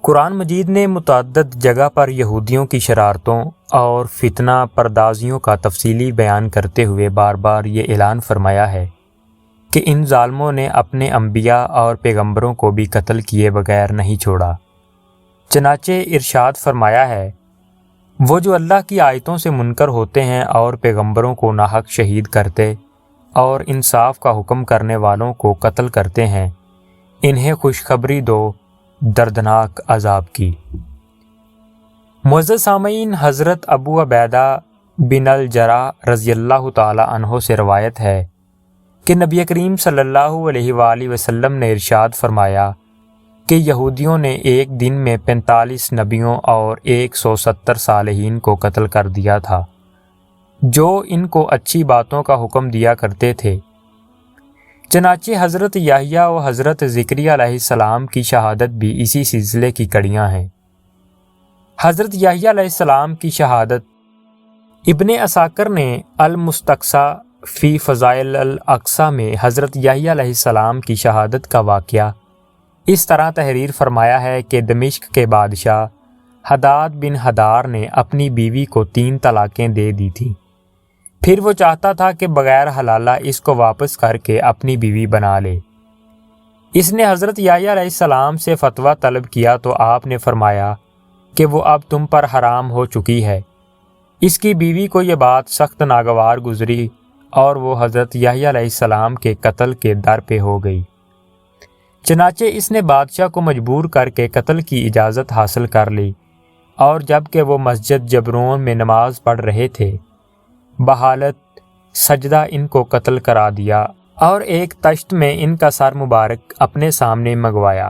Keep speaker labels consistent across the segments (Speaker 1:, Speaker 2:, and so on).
Speaker 1: قرآن مجید نے متعدد جگہ پر یہودیوں کی شرارتوں اور فتنہ پردازیوں کا تفصیلی بیان کرتے ہوئے بار بار یہ اعلان فرمایا ہے کہ ان ظالموں نے اپنے انبیاء اور پیغمبروں کو بھی قتل کیے بغیر نہیں چھوڑا۔ چنانچہ ارشاد فرمایا ہے، وہ جو اللہ کی آیتوں سے منکر ہوتے ہیں اور پیغمبروں کو ناحق شہید کرتے اور انصاف کا حکم کرنے والوں کو قتل کرتے ہیں، انہیں خوشخبری دو دردناک عذاب کی۔ معزز سامعین، حضرت ابو عبیدہ بن الجراح رضی اللہ تعالی عنہ سے روایت ہے کہ نبی کریم صلی اللہ علیہ وآلہ وسلم نے ارشاد فرمایا کہ یہودیوں نے ایک دن میں 45 نبیوں اور 170 صالحین کو قتل کر دیا تھا جو ان کو اچھی باتوں کا حکم دیا کرتے تھے۔ چنانچہ حضرت یحییٰ و حضرت زکریا علیہ السلام کی شہادت بھی اسی سلسلے کی کڑیاں ہیں۔ حضرت یحییٰ علیہ السلام کی شہادت ابن عساکر نے المستقصیٰ فی فضائل الاقصیٰ میں حضرت یحییٰ علیہ السلام کی شہادت کا واقعہ اس طرح تحریر فرمایا ہے کہ دمشق کے بادشاہ حداد بن حدار نے اپنی بیوی کو 3 طلاقیں دے دی تھیں۔ پھر وہ چاہتا تھا کہ بغیر حلالہ اس کو واپس کر کے اپنی بیوی بنا لے۔ اس نے حضرت یحییٰ علیہ السلام سے فتویٰ طلب کیا تو آپ نے فرمایا کہ وہ اب تم پر حرام ہو چکی ہے۔ اس کی بیوی کو یہ بات سخت ناگوار گزری اور وہ حضرت یحییٰ علیہ السلام کے قتل کے در پہ ہو گئی۔ چنانچہ اس نے بادشاہ کو مجبور کر کے قتل کی اجازت حاصل کر لی، اور جب کہ وہ مسجد جبرون میں نماز پڑھ رہے تھے، بحالت سجدہ ان کو قتل کرا دیا اور ایک تشت میں ان کا سر مبارک اپنے سامنے منگوایا،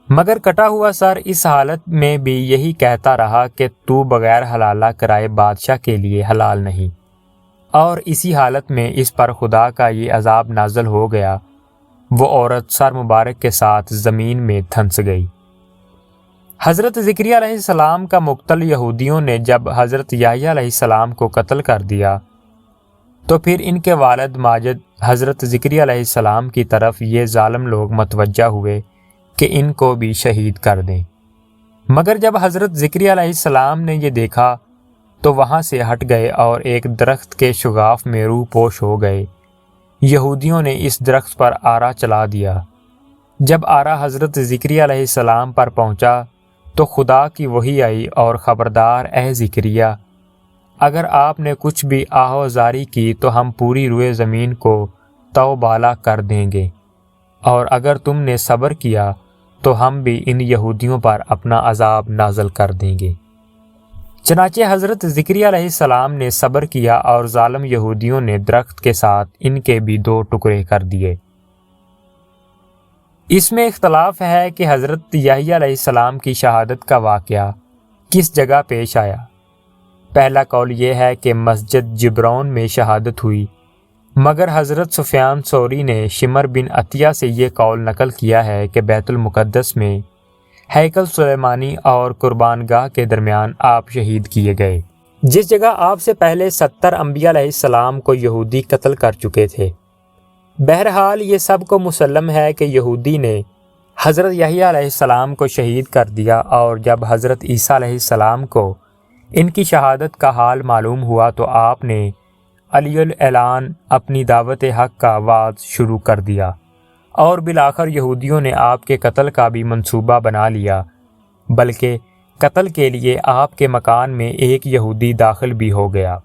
Speaker 1: مگر کٹا ہوا سر اس حالت میں بھی یہی کہتا رہا کہ تو بغیر حلالہ کرائے بادشاہ کے لیے حلال نہیں، اور اسی حالت میں اس پر خدا کا یہ عذاب نازل ہو گیا۔ وہ عورت سر مبارک کے ساتھ زمین میں دھنس گئی۔ حضرت زکریا علیہ السلام کا مقتل یہودیوں نے جب حضرت یحییٰ علیہ السلام کو قتل کر دیا تو پھر ان کے والد ماجد حضرت زکریا علیہ السلام کی طرف یہ ظالم لوگ متوجہ ہوئے کہ ان کو بھی شہید کر دیں، مگر جب حضرت زکریا علیہ السلام نے یہ دیکھا تو وہاں سے ہٹ گئے اور ایک درخت کے شگاف میں روح پوش ہو گئے۔ یہودیوں نے اس درخت پر آرا چلا دیا۔ جب آرا حضرت زکریا علیہ السلام پر پہنچا تو خدا کی وحی آئی اور خبردار اے زکریا، اگر آپ نے کچھ بھی آہ و زاری کی تو ہم پوری روئے زمین کو تو بالا کر دیں گے، اور اگر تم نے صبر کیا تو ہم بھی ان یہودیوں پر اپنا عذاب نازل کر دیں گے۔ چنانچہ حضرت زکریا علیہ السلام نے صبر کیا اور ظالم یہودیوں نے درخت کے ساتھ ان کے بھی 2 ٹکڑے کر دیے۔ اس میں اختلاف ہے کہ حضرت یحییٰ علیہ السلام کی شہادت کا واقعہ کس جگہ پیش آیا۔ پہلا قول یہ ہے کہ مسجد جبرون میں شہادت ہوئی، مگر حضرت سفیان ثوری نے شمر بن عطیہ سے یہ قول نقل کیا ہے کہ بیت المقدس میں ہیکل سلیمانی اور قربان گاہ کے درمیان آپ شہید کیے گئے، جس جگہ آپ سے پہلے 70 انبیاء علیہ السلام کو یہودی قتل کر چکے تھے۔ بہرحال یہ سب کو مسلم ہے کہ یہودی نے حضرت یحییٰ علیہ السلام کو شہید کر دیا، اور جب حضرت عیسیٰ علیہ السلام کو ان کی شہادت کا حال معلوم ہوا تو آپ نے علی الاعلان اپنی دعوت حق کا آغاز شروع کر دیا، اور بالآخر یہودیوں نے آپ کے قتل کا بھی منصوبہ بنا لیا، بلکہ قتل کے لیے آپ کے مکان میں ایک یہودی داخل بھی ہو گیا،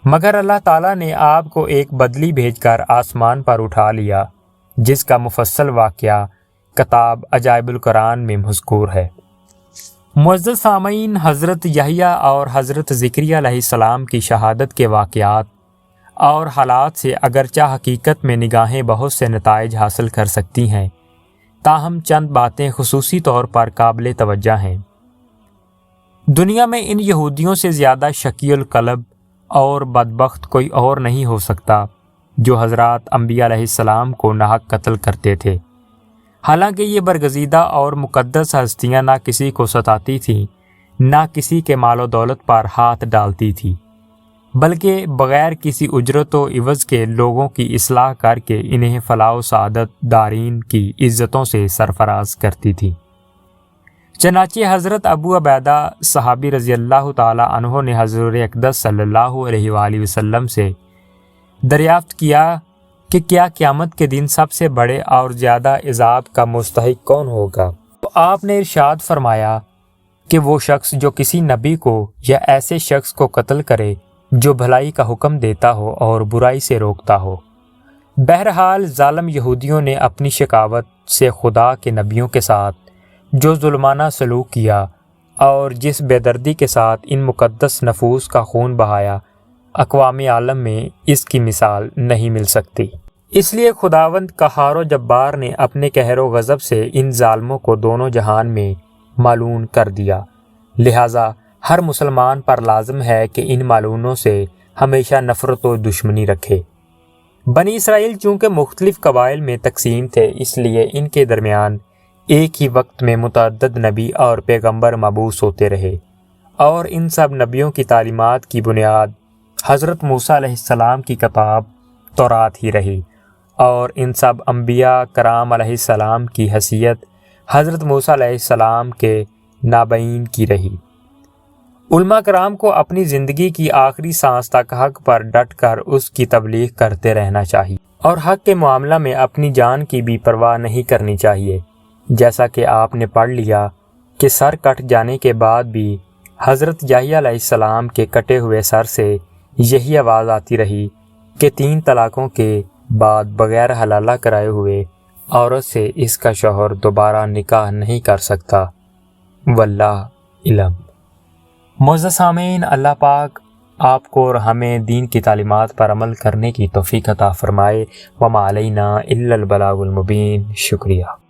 Speaker 1: مگر اللہ تعالیٰ نے آپ کو ایک بدلی بھیج کر آسمان پر اٹھا لیا، جس کا مفصل واقعہ کتاب عجائب القرآن میں مذکور ہے۔ معزز سامعین، حضرت یحییٰ اور حضرت زکریا علیہ السلام کی شہادت کے واقعات اور حالات سے اگرچہ حقیقت میں نگاہیں بہت سے نتائج حاصل کر سکتی ہیں، تاہم چند باتیں خصوصی طور پر قابل توجہ ہیں۔ دنیا میں ان یہودیوں سے زیادہ شقی القلب اور بدبخت کوئی اور نہیں ہو سکتا جو حضرات انبیاء علیہ السلام کو ناحق قتل کرتے تھے۔ حالانکہ یہ برگزیدہ اور مقدس ہستیاں نہ کسی کو ستاتی تھیں، نہ کسی کے مال و دولت پر ہاتھ ڈالتی تھی، بلکہ بغیر کسی اجرت و عوض کے لوگوں کی اصلاح کر کے انہیں فلاح و سعادت دارین کی عزتوں سے سرفراز کرتی تھی۔ چنانچہ حضرت ابو عبیدہ صحابی رضی اللہ تعالیٰ عنہ نے حضور اقدس صلی اللہ علیہ وآلہ وسلم سے دریافت کیا کہ کیا قیامت کے دن سب سے بڑے اور زیادہ عذاب کا مستحق کون ہوگا؟ تو آپ نے ارشاد فرمایا کہ وہ شخص جو کسی نبی کو یا ایسے شخص کو قتل کرے جو بھلائی کا حکم دیتا ہو اور برائی سے روکتا ہو۔ بہرحال ظالم یہودیوں نے اپنی شقاوت سے خدا کے نبیوں کے ساتھ جو ظلمانہ سلوک کیا اور جس بے دردی کے ساتھ ان مقدس نفوس کا خون بہایا، اقوام عالم میں اس کی مثال نہیں مل سکتی۔ اس لیے خداوند قہار و جبار نے اپنے قہر و غضب سے ان ظالموں کو دونوں جہان میں مالون کر دیا، لہٰذا ہر مسلمان پر لازم ہے کہ ان مالونوں سے ہمیشہ نفرت و دشمنی رکھے۔ بنی اسرائیل چونکہ مختلف قبائل میں تقسیم تھے، اس لیے ان کے درمیان ایک ہی وقت میں متعدد نبی اور پیغمبر مبعوث ہوتے رہے، اور ان سب نبیوں کی تعلیمات کی بنیاد حضرت موسیٰ علیہ السلام کی کتاب تورات ہی رہی، اور ان سب انبیاء کرام علیہ السلام کی حیثیت حضرت موسیٰ علیہ السلام کے نابین کی رہی۔ علماء کرام کو اپنی زندگی کی آخری سانس تک حق پر ڈٹ کر اس کی تبلیغ کرتے رہنا چاہیے، اور حق کے معاملہ میں اپنی جان کی بھی پرواہ نہیں کرنی چاہیے، جیسا کہ آپ نے پڑھ لیا کہ سر کٹ جانے کے بعد بھی حضرت یحییٰ علیہ السلام کے کٹے ہوئے سر سے یہی آواز آتی رہی کہ 3 طلاقوں کے بعد بغیر حلالہ کرائے ہوئے عورت سے اس کا شوہر دوبارہ نکاح نہیں کر سکتا۔ واللہ علم۔ معزز سامعین، اللہ پاک آپ کو اور ہمیں دین کی تعلیمات پر عمل کرنے کی توفیق عطا فرمائے۔ وما علینا الا البلاغ المبین۔ شکریہ۔